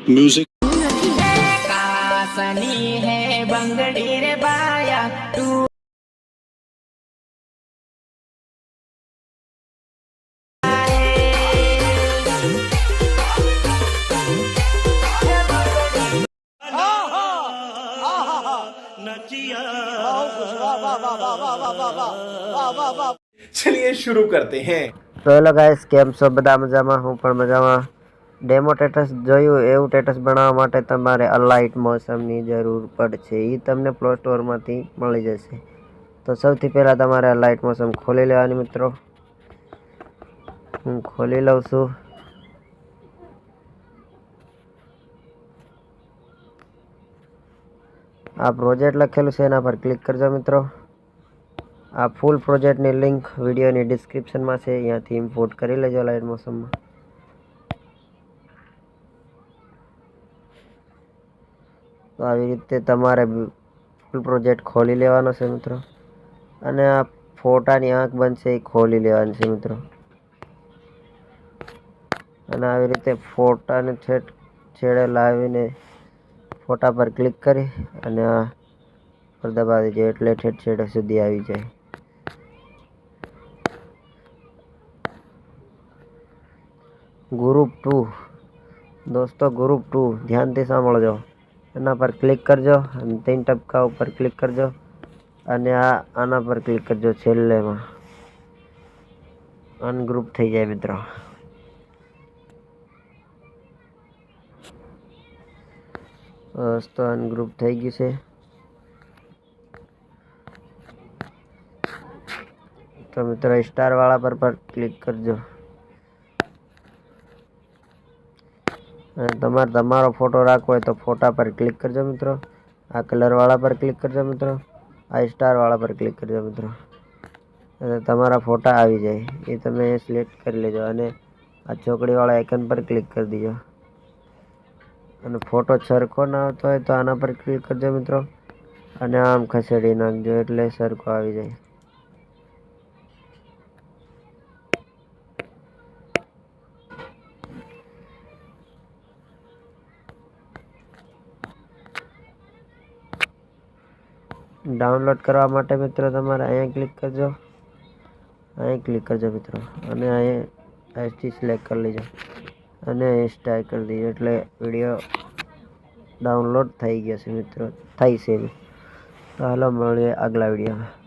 Music. कासनी है बंगड़ी रे बाया तू चलिए शुरू करते हैं। તો હેલો ગાઈસ, કેમ છો બધા? મજામાં? હું પણ મજામાં। ડેમો ટેટસ જોયું એવું ટેટસ બનાવવા માટે તમારે અલાઇટ મોશનની જરૂર પડશે। એ તમને પ્લે સ્ટોરમાંથી મળી જશે। તો સૌથી પહેલાં તમારે અલાઇટ મોશન ખોલી લેવાની મિત્રો। હું ખોલી લઉં છું। આ પ્રોજેક્ટ લખેલું છે એના પર ક્લિક કરજો મિત્રો। આ ફૂલ પ્રોજેક્ટની લિંક વિડીયોની ડિસ્ક્રિપ્શનમાં છે, અહીંયાથી ઇમ્પોર્ટ કરી લેજો લાઇટ મોશનમાં। તો આવી રીતે તમારે ફૂલ પ્રોજેક્ટ ખોલી લેવાનો છે મિત્રો, અને આ ફોટાની આંખ બનશે એ ખોલી લેવાની છે મિત્રો। અને આવી રીતે ફોટાને છેડે લાવીને ફોટા પર ક્લિક કરી અને આ પર દબાવી દેજો એટલે છેડે સુધી આવી જાય। ગ્રુપ 2 દોસ્તો, ગ્રુપ 2 ધ્યાનથી સાંભળજો। એના પર ક્લિક કરજો અને 3 ટપકા ઉપર ક્લિક કરજો અને આના પર ક્લિક કરજો છેલ્લેમાં। અનગ્રુપ થઈ જાય મિત્રો। દોસ્તો અનગ્રુપ થઈ ગયું છે। તો મિત્રો સ્ટાર વાળા પર ક્લિક કરજો અને તમારો ફોટો રાખવો હોય તો ફોટા પર ક્લિક કરજો મિત્રો। આ કલર વાળા પર ક્લિક કરજો મિત્રો। આ સ્ટાર વાળા પર ક્લિક કરજો મિત્રો, અને તમારા ફોટા આવી જાય એ તમે સિલેક્ટ કરી લેજો। અને આ ચોકડી વાળા આઇકન પર ક્લિક કરી દીજો। અને ફોટો સરખો ના આવતો હોય તો આના પર ક્લિક કરજો મિત્રો, અને આમ ખસેડી નાખજો એટલે સરખો આવી જાય। ડાઉનલોડ કરવા માટે મિત્રો તમારે અહીંયા ક્લિક કરજો, અહીં ક્લિક કરજો મિત્રો, અને અહીંયા એસટી સિલેક્ટ કરી લેજો અને સ્ટાર્ટ કરી દીજો એટલે વિડીયો ડાઉનલોડ થઈ ગયો છે મિત્રો, થઈ છે। તો હાલો મળીએ આગલા વિડીયોમાં।